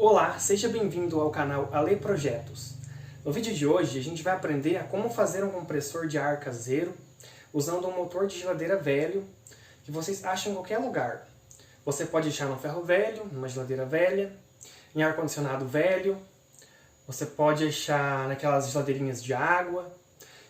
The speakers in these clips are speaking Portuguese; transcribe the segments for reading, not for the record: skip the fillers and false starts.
Olá, seja bem-vindo ao canal Ale Projetos. No vídeo de hoje a gente vai aprender a como fazer um compressor de ar caseiro usando um motor de geladeira velho que vocês acham em qualquer lugar. Você pode deixar no ferro velho, numa geladeira velha, em ar-condicionado velho, você pode deixar naquelas geladeirinhas de água.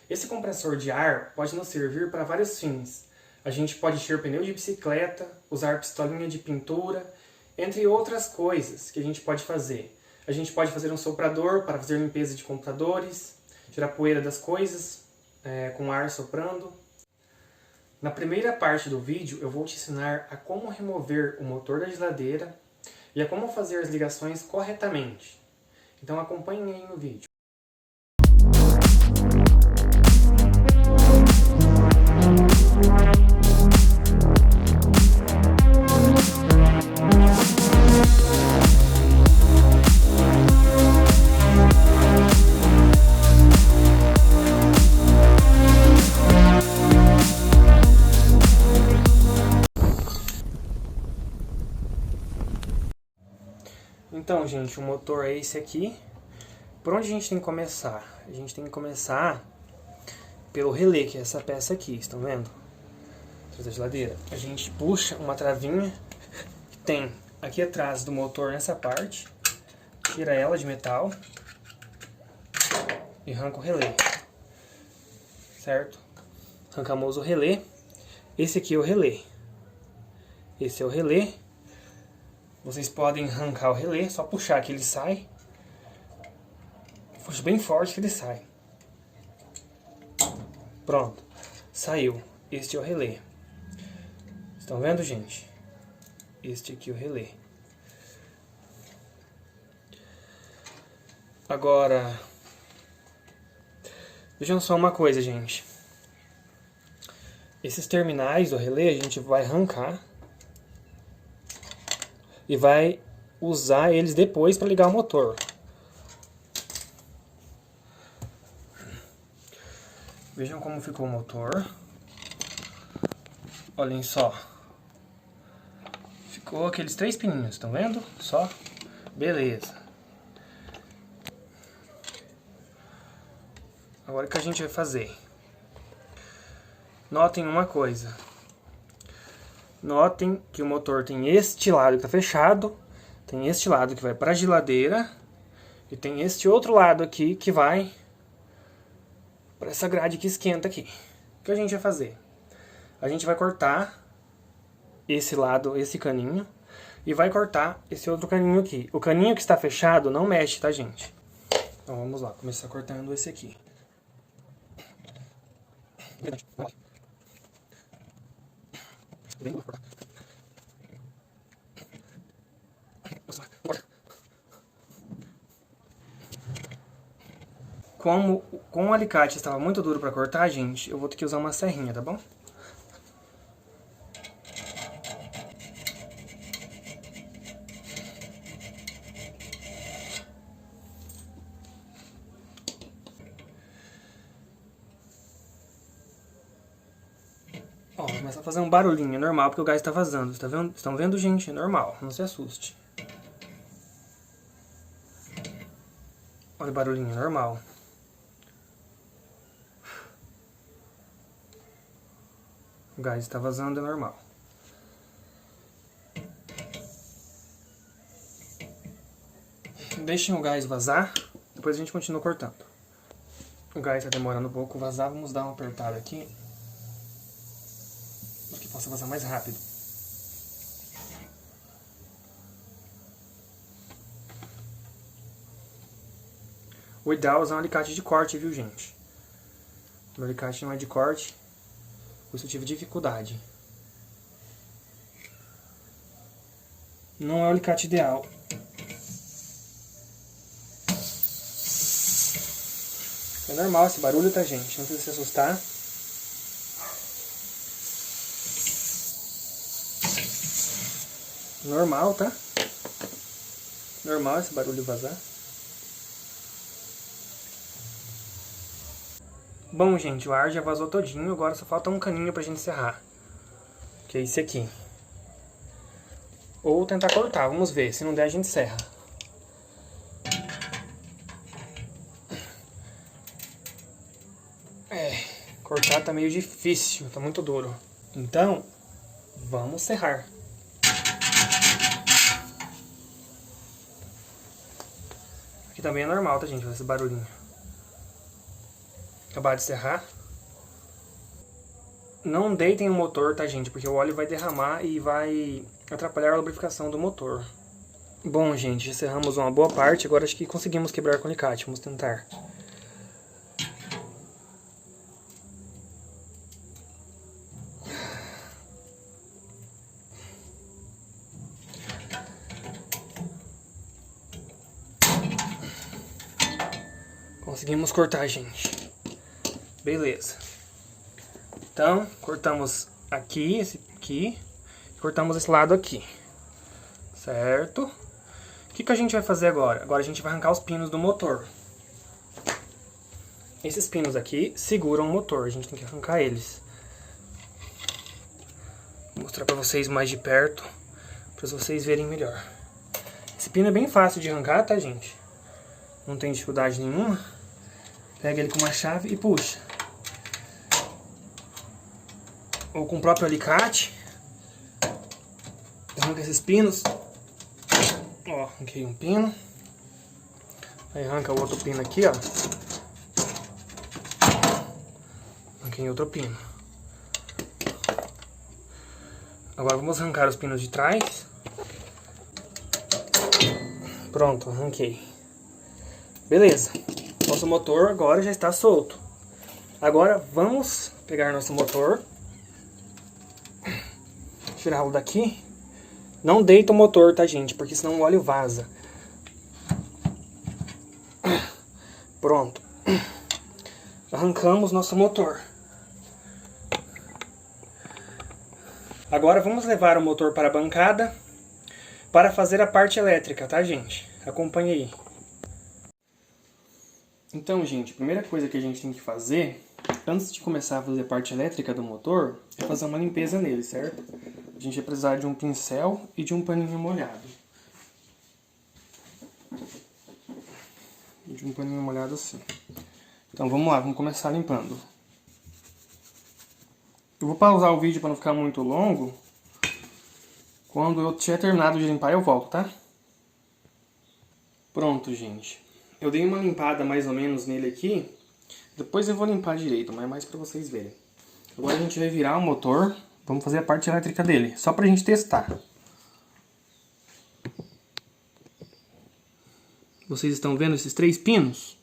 Esse compressor de ar pode nos servir para vários fins. A gente pode encher pneu de bicicleta, usar pistolinha de pintura, entre outras coisas que a gente pode fazer. A gente pode fazer um soprador para fazer limpeza de computadores, tirar poeira das coisas, com ar soprando. Na primeira parte do vídeo eu vou te ensinar a como remover o motor da geladeira e a como fazer as ligações corretamente. Então acompanhe aí no vídeo. Então, gente, o motor é esse aqui. Por onde a gente tem que começar? A gente tem que começar pelo relé, que é essa peça aqui, estão vendo? Atrás da geladeira. A gente puxa uma travinha que tem aqui atrás do motor nessa parte, tira ela de metal e arranca o relé, certo? Arrancamos o relé. Esse aqui é o relé. Esse é o relé. Vocês podem arrancar o relé, só puxar que ele sai. Puxa bem forte que ele sai. Pronto, saiu. Este é o relé. Estão vendo, gente? Este aqui é o relé. Agora, vejam só uma coisa, gente. Esses terminais do relé a gente vai arrancar e vai usar eles depois para ligar o motor. Vejam como ficou o motor. Olhem só. Ficou aqueles 3 pininhos, estão vendo? Só. Beleza. Agora o que a gente vai fazer? Notem uma coisa. Notem que o motor tem este lado que está fechado, tem este lado que vai para a geladeira e tem este outro lado aqui que vai para essa grade que esquenta aqui. O que a gente vai fazer? A gente vai cortar esse lado, esse caninho, e vai cortar esse outro caninho aqui. O caninho que está fechado não mexe, tá, gente? Então vamos lá, começar cortando esse aqui. Como o alicate estava muito duro para cortar, gente, eu vou ter que usar uma serrinha, tá bom? Ó, vai começar a fazer um barulhinho normal, porque o gás está vazando. Estão vendo, gente? É normal, não se assuste. Olha o barulhinho, normal. O gás está vazando, é normal. Deixem o gás vazar, depois a gente continua cortando. O gás está demorando um pouco vazar, vamos dar uma apertada aqui, para que possa vazar mais rápido. O ideal é usar um alicate de corte, viu, gente? O meu alicate não é de corte, por isso eu tive dificuldade. Não é o alicate ideal. É normal esse barulho, tá, gente? Não precisa se assustar. Normal, tá? Normal esse barulho vazar. Bom, gente, o ar já vazou todinho, agora só falta um caninho pra gente encerrar. Que é esse aqui. Ou tentar cortar, vamos ver. Se não der, a gente serra. Cortar tá meio difícil, tá muito duro. Então, vamos serrar. Aqui também é normal, tá, gente? Fazer esse barulhinho. Acabar de serrar. Não deitem o motor, tá, gente? Porque o óleo vai derramar e vai atrapalhar a lubrificação do motor. Bom, gente, já serramos uma boa parte. Agora acho que conseguimos quebrar com alicate. Vamos tentar. Conseguimos cortar, gente. Beleza. Então, cortamos aqui, esse aqui. Cortamos esse lado aqui. Certo? O que a gente vai fazer agora? Agora a gente vai arrancar os pinos do motor. Esses pinos aqui seguram o motor. A gente tem que arrancar eles. Vou mostrar pra vocês mais de perto, pra vocês verem melhor. Esse pino é bem fácil de arrancar, tá, gente? Não tem dificuldade nenhuma. Pega ele com uma chave e puxa. Ou com o próprio alicate. Arranca esses pinos. Ó, arranquei um pino. Aí arranca o outro pino aqui, ó. Arranquei outro pino. Agora vamos arrancar os pinos de trás. Pronto, arranquei. Beleza. Nosso motor agora já está solto. Agora vamos pegar nosso motor. Tirá-lo daqui. Não deita o motor, tá, gente? Porque senão o óleo vaza. Pronto. Arrancamos nosso motor. Agora vamos levar o motor para a bancada para fazer a parte elétrica, tá, gente? Acompanhe aí. Então, gente, a primeira coisa que a gente tem que fazer, antes de começar a fazer a parte elétrica do motor, é fazer uma limpeza nele, certo? A gente vai precisar de um pincel e de um paninho molhado. De um paninho molhado assim. Então vamos lá, vamos começar limpando. Eu vou pausar o vídeo para não ficar muito longo. Quando eu tiver terminado de limpar, eu volto, tá? Pronto, gente. Eu dei uma limpada mais ou menos nele aqui. Depois eu vou limpar direito, mas é mais para vocês verem. Agora a gente vai virar o motor. Vamos fazer a parte elétrica dele, só pra gente testar. Vocês estão vendo esses 3 pinos?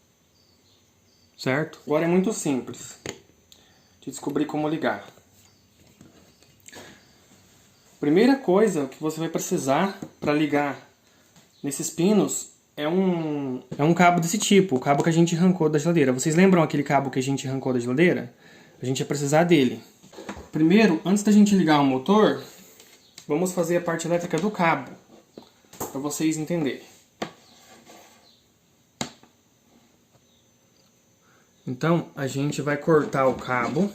Certo? Agora é muito simples de descobrir como ligar. Primeira coisa que você vai precisar para ligar nesses pinos é um cabo desse tipo, o cabo que a gente arrancou da geladeira. Vocês lembram aquele cabo que a gente arrancou da geladeira? A gente vai precisar dele. Primeiro, antes da gente ligar o motor, vamos fazer a parte elétrica do cabo, para vocês entenderem. Então, a gente vai cortar o cabo.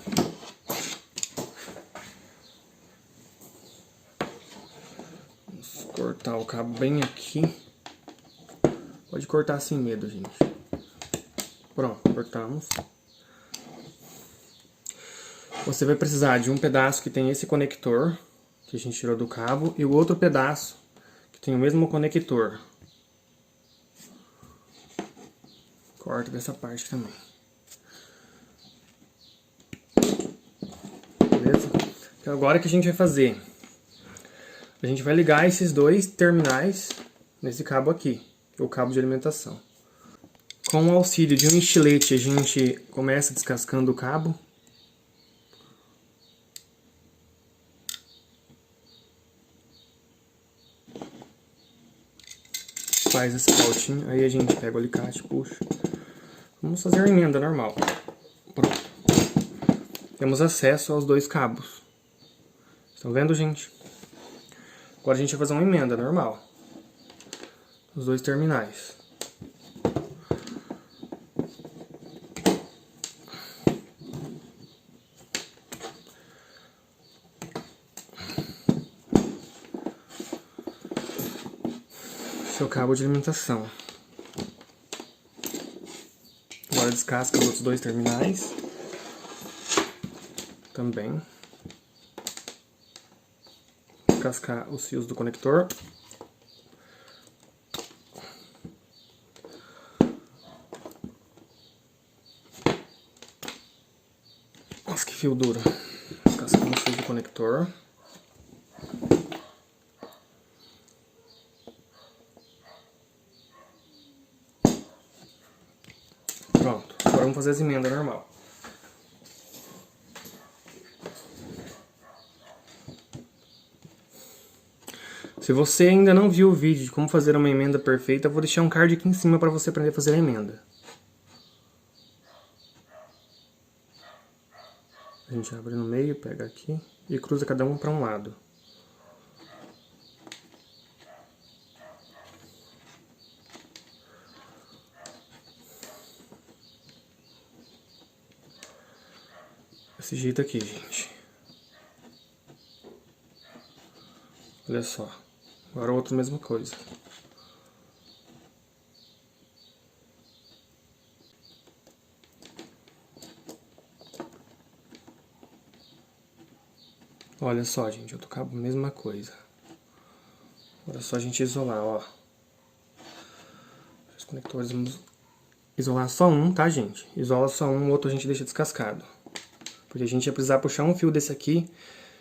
Vamos cortar o cabo bem aqui. Pode cortar sem medo, gente. Pronto, cortamos. Você vai precisar de um pedaço que tem esse conector, que a gente tirou do cabo, e o outro pedaço, que tem o mesmo conector. Corta dessa parte também. Beleza? Então agora o que a gente vai fazer? A gente vai ligar esses 2 terminais nesse cabo aqui, que é o cabo de alimentação. Com o auxílio de um estilete, a gente começa descascando o cabo. Faz essa voltinha, aí a gente pega o alicate, puxa. Vamos fazer a emenda normal. Pronto. Temos acesso aos 2 cabos. Estão vendo, gente? Agora a gente vai fazer uma emenda normal. Os 2 terminais. Seu cabo de alimentação. Agora descasca os outros 2 terminais. também. Cascar os fios do conector. Nossa, que fio duro. Cascamos os fios do conector. Pronto, agora vamos fazer as emendas normal. Se você ainda não viu o vídeo de como fazer uma emenda perfeita, eu vou deixar um card aqui em cima para você aprender a fazer a emenda. A gente abre no meio, pega aqui e cruza cada um para um lado. Desse jeito aqui, gente. Olha só. Agora o outro, mesma coisa. Olha só, gente, outro cabo, mesma coisa. Agora é só a gente isolar, ó. Os conectores, vamos isolar só um, tá, gente? Isola só um, o outro a gente deixa descascado. Porque a gente vai precisar puxar um fio desse aqui,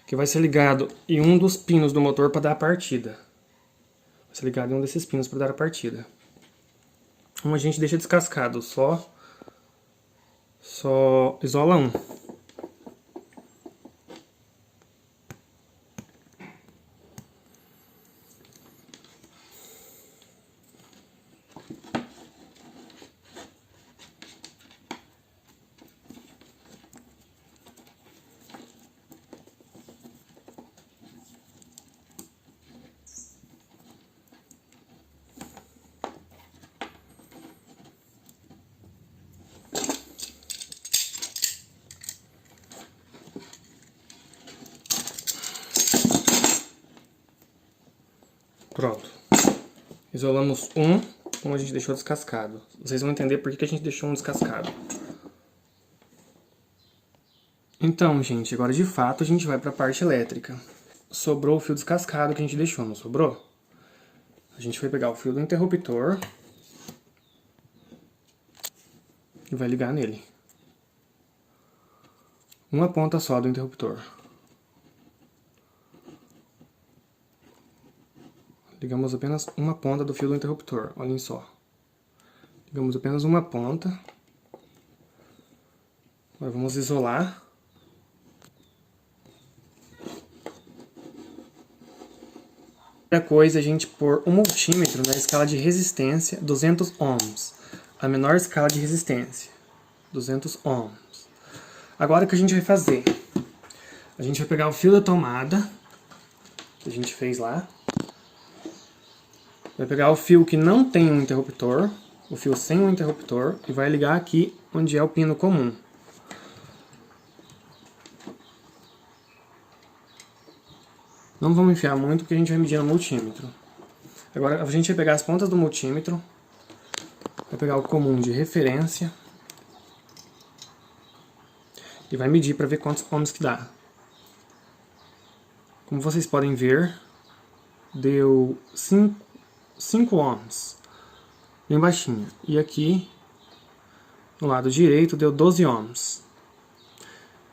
que vai ser ligado em um dos pinos do motor para dar a partida. Vai ser ligado em um desses pinos para dar a partida. Um a gente deixa descascado, só isola um. Pronto. Isolamos um a gente deixou descascado. Vocês vão entender por que a gente deixou um descascado. Então, gente, agora de fato a gente vai para a parte elétrica. Sobrou o fio descascado que a gente deixou, não sobrou? A gente vai pegar o fio do interruptor e vai ligar nele. Uma ponta só do interruptor. Ligamos apenas uma ponta do fio do interruptor, olhem só. Ligamos apenas uma ponta. Agora vamos isolar. A primeira coisa é a gente pôr um multímetro na escala de resistência 200 ohms. A menor escala de resistência, 200 ohms. Agora o que a gente vai fazer? A gente vai pegar o fio da tomada, que a gente fez lá. Vai pegar o fio que não tem um interruptor, o fio sem um interruptor, e vai ligar aqui onde é o pino comum. Não vamos enfiar muito porque a gente vai medir no multímetro. Agora a gente vai pegar as pontas do multímetro, vai pegar o comum de referência e vai medir para ver quantos ohms que dá. Como vocês podem ver, deu 5 ohms, bem baixinho. E aqui, no lado direito, deu 12 ohms.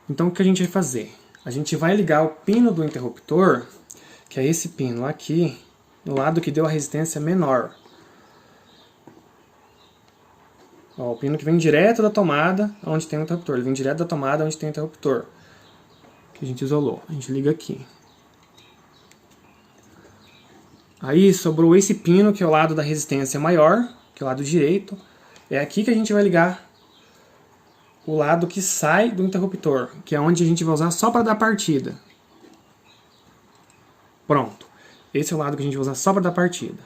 Então o que a gente vai fazer? A gente vai ligar o pino do interruptor, que é esse pino aqui, no lado que deu a resistência menor. Ó, o pino que vem direto da tomada onde tem o interruptor. Ele vem direto da tomada onde tem o interruptor, que a gente isolou. A gente liga aqui. Aí sobrou esse pino, que é o lado da resistência maior, que é o lado direito. É aqui que a gente vai ligar o lado que sai do interruptor, que é onde a gente vai usar só para dar partida. Pronto. Esse é o lado que a gente vai usar só para dar partida.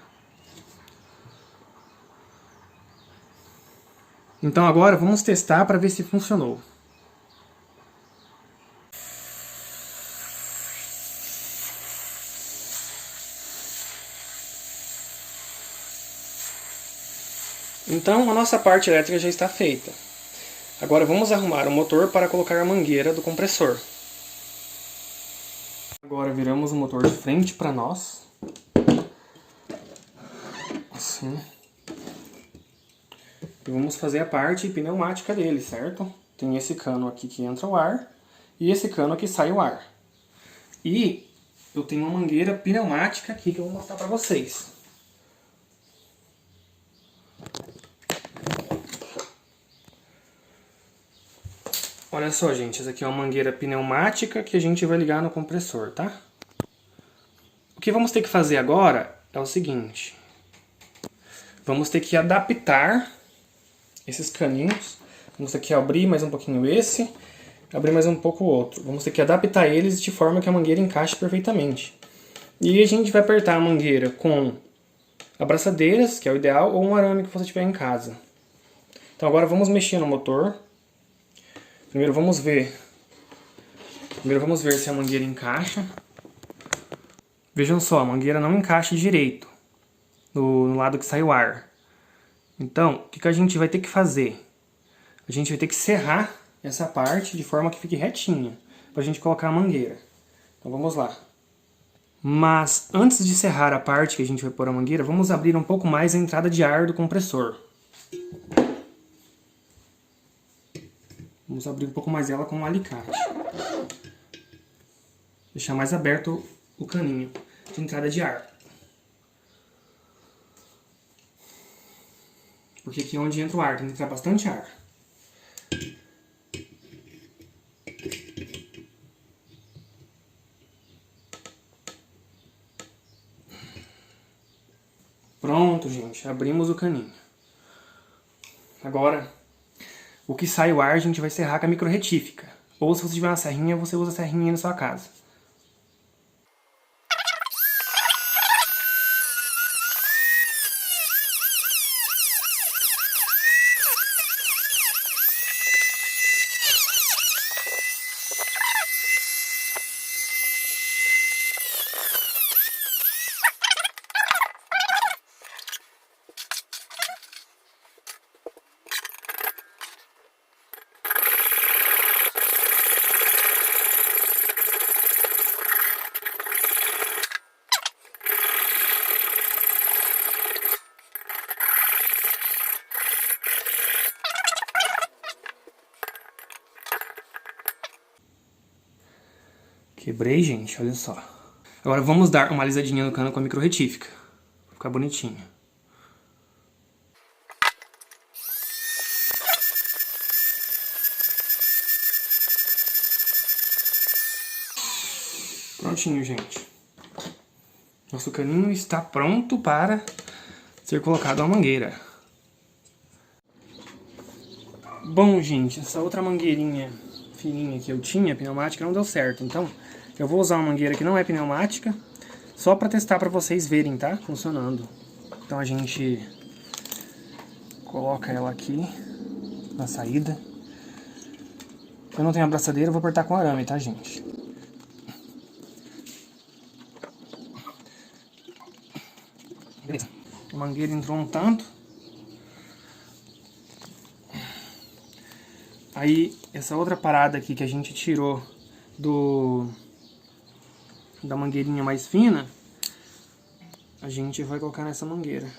Então agora vamos testar para ver se funcionou. Então a nossa parte elétrica já está feita. Agora vamos arrumar o motor para colocar a mangueira do compressor. Agora viramos o motor de frente para nós. Assim. E vamos fazer a parte pneumática dele, certo? Tem esse cano aqui que entra o ar e esse cano aqui sai o ar. E eu tenho uma mangueira pneumática aqui que eu vou mostrar para vocês. Olha só, gente, essa aqui é uma mangueira pneumática que a gente vai ligar no compressor, tá? O que vamos ter que fazer agora é o seguinte. Vamos ter que adaptar esses caninhos. Vamos ter que abrir mais um pouquinho esse, abrir mais um pouco o outro. Vamos ter que adaptar eles de forma que a mangueira encaixe perfeitamente. E a gente vai apertar a mangueira com abraçadeiras, que é o ideal, ou um arame que você tiver em casa. Então agora vamos mexer no motor. Primeiro vamos ver se a mangueira encaixa. Vejam só, a mangueira não encaixa direito no lado que sai o ar. Então, o que a gente vai ter que fazer? A gente vai ter que serrar essa parte de forma que fique retinha, para a gente colocar a mangueira. Então vamos lá. Mas antes de serrar a parte que a gente vai pôr a mangueira, vamos abrir um pouco mais a entrada de ar do compressor. Vamos abrir um pouco mais ela com um alicate. Deixar mais aberto o caninho de entrada de ar. Porque aqui é onde entra o ar, tem que entrar bastante ar. Pronto, gente, abrimos o caninho. Agora, o que sai o ar a gente vai serrar com a micro-retífica. Ou se você tiver uma serrinha, você usa a serrinha na sua casa. Quebrei, gente, olha só. Agora vamos dar uma alisadinha no cano com a micro-retífica. Vai ficar bonitinho. Prontinho, gente. Nosso caninho está pronto para ser colocado na mangueira. Bom, gente, essa outra mangueirinha fininha que eu tinha, pneumática, não deu certo. Então, eu vou usar uma mangueira que não é pneumática, só para testar para vocês verem, tá? Funcionando. Então a gente coloca ela aqui na saída. Eu não tenho abraçadeira, eu vou apertar com arame, tá, gente? Beleza. A mangueira entrou um tanto. Aí, essa outra parada aqui que a gente tirou da mangueirinha mais fina, a gente vai colocar nessa mangueira.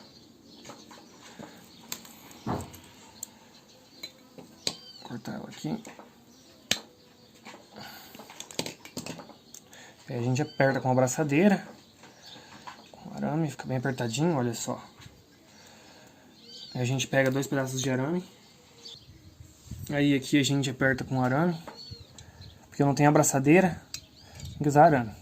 Cortar ela aqui. Aí a gente aperta com a abraçadeira, com arame, fica bem apertadinho, olha só. Aí a gente pega 2 pedaços de arame. Aí aqui a gente aperta com arame, porque eu não tenho abraçadeira, tem que usar arame.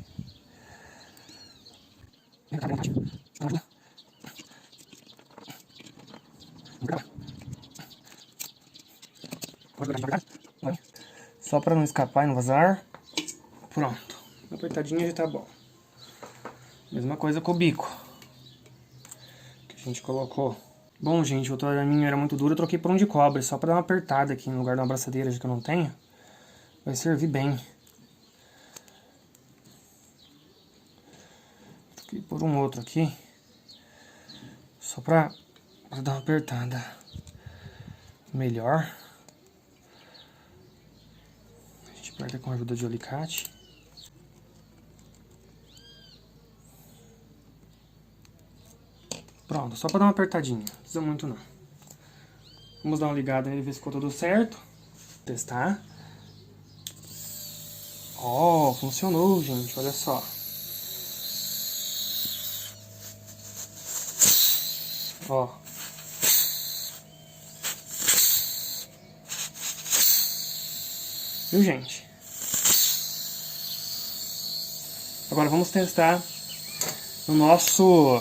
Só para não escapar e não vazar. Pronto, apertadinha já tá bom. Mesma coisa com o bico que a gente colocou. Bom, gente, o outro araminho era muito duro, eu troquei por um de cobre, só pra dar uma apertada aqui no lugar de uma abraçadeira, já que eu não tenho. Vai servir bem. Troquei por um outro aqui, só pra dar uma apertada melhor. A gente aperta com a ajuda de alicate. Pronto, só pra dar uma apertadinha. Não precisa muito não. Vamos dar uma ligada nele, ver se ficou tudo certo. Testar. Ó, funcionou, gente. Olha só. Ó. Viu, gente? Agora vamos testar o nosso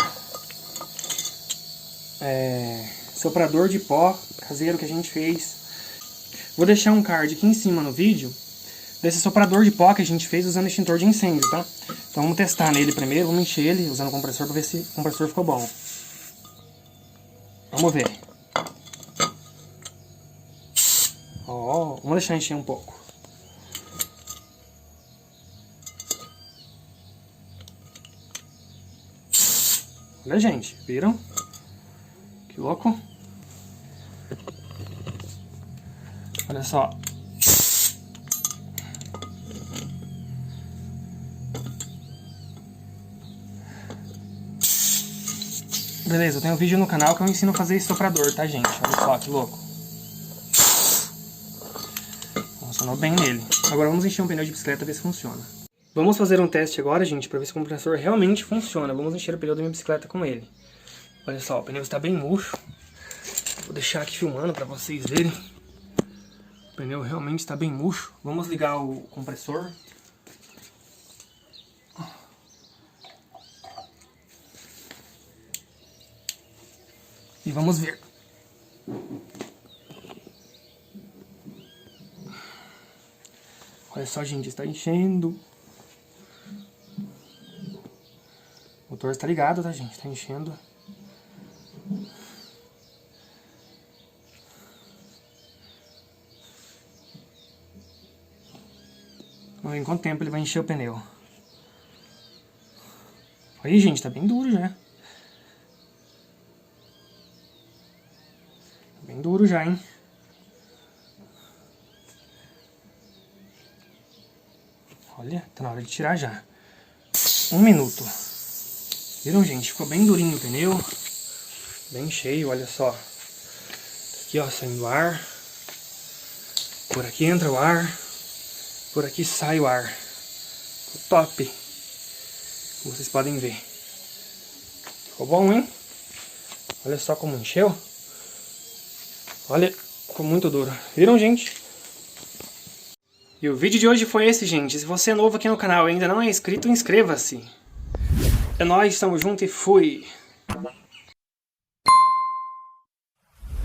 soprador de pó caseiro que a gente fez. Vou deixar um card aqui em cima no vídeo desse soprador de pó que a gente fez usando extintor de incêndio, tá? Então vamos testar nele primeiro, vamos encher ele usando o compressor para ver se o compressor ficou bom. Vamos ver. Ó, vamos deixar encher um pouco. Olha, gente, viram? Que louco. Olha só. Beleza, eu tenho um vídeo no canal que eu ensino a fazer esse soprador, tá, gente? Olha só, que louco. Funcionou bem nele. Agora vamos encher um pneu de bicicleta e ver se funciona. Vamos fazer um teste agora, gente, pra ver se o compressor realmente funciona. Vamos encher o pneu da minha bicicleta com ele. Olha só, o pneu está bem murcho. Vou deixar aqui filmando pra vocês verem. O pneu realmente está bem murcho. Vamos ligar o compressor. E vamos ver. Olha só, gente, está enchendo. O motor está ligado, tá, gente? Está enchendo. Vamos ver em quanto tempo ele vai encher o pneu. Aí, gente, tá bem duro já. Bem duro já, hein? Olha, tá na hora de tirar já. 1 minuto. Viram, gente? Ficou bem durinho o pneu. Bem cheio, olha só. Aqui, ó, saindo ar. Por aqui entra o ar. Por aqui sai o ar. Ficou top. Como vocês podem ver. Ficou bom, hein? Olha só como encheu. Olha, ficou muito duro. Viram, gente? E o vídeo de hoje foi esse, gente. Se você é novo aqui no canal e ainda não é inscrito, inscreva-se. É nóis, tamo junto e fui!